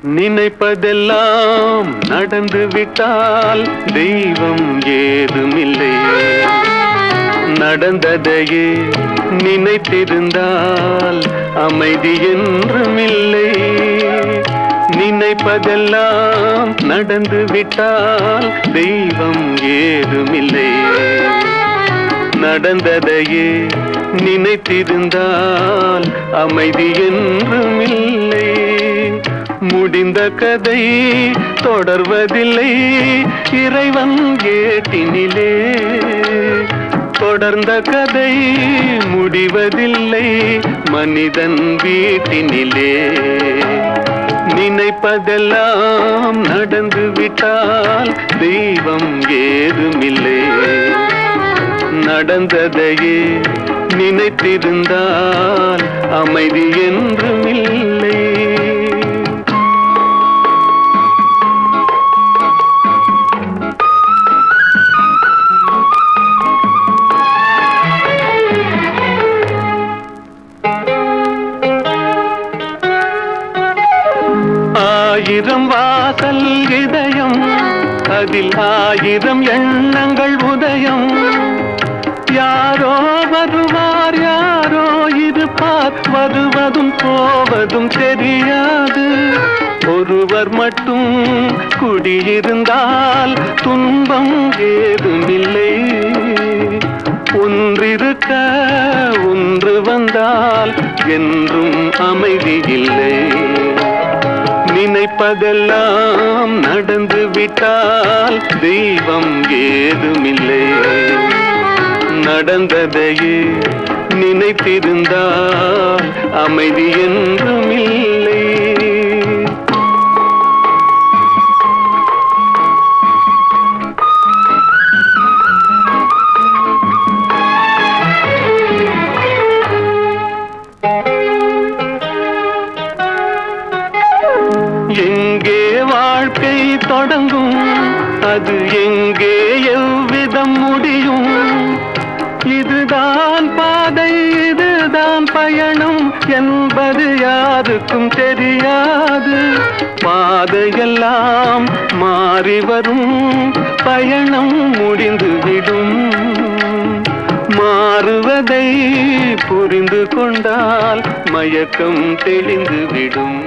நினைப்பதெல்லாம் நடந்து விட்டால் தெய்வம் ஏதுமில்லை. நடந்ததையே நினைத்திருந்தால் அமைதி என்றுமில்லை. நினைப்பதெல்லாம் நடந்து விட்டால் தெய்வம் ஏதுமில்லை. நடந்ததையே நினைத்திருந்தால் அமைதி என்றுமில்லை. முடிந்த கதை தொடர்வதில்லை இறைவன் ஏட்டினிலே. தொடர்ந்த கதை முடிவதில்லை மனிதன் வீட்டினிலே. நினைப்பதெல்லாம் நடந்து விட்டால் தெய்வம் ஏதுமில்லை. நடந்ததையே நினைத்திருந்தால் அமைதி என்றுமில்லை. ஆயிரம் வாசல் இதயம், அதில் ஆயிரம் எண்ணங்கள் உதயம். யாரோ வருவார் யாரோ இருப்பார், வருவதும் போவதும் தெரியாது. ஒருவர் மட்டும் குடியிருந்தால் துன்பம் ஏதுமில்லை. ஒன்றிருக்க ஒன்று வந்தால் என்றும் அமைதி இல்லை. நினைப்பதெல்லாம் நடந்து விட்டால் தெய்வம் ஏதுமில்லை. நடந்ததையே நினைத்திருந்தால் அமைதி என்றுமில்லை. எங்கே வாழ்க்கை தொடங்கும், அது எங்கே எவ்விதம் முடியும்? இதுதான் பாதை இதுதான் பயணம் என்பது யாருக்கும் தெரியாது. பாதையெல்லாம் மாறி வரும், பயணம் முடிந்துவிடும். மாறுவதை புரிந்து கொண்டால் மயக்கம் தெளிந்துவிடும்.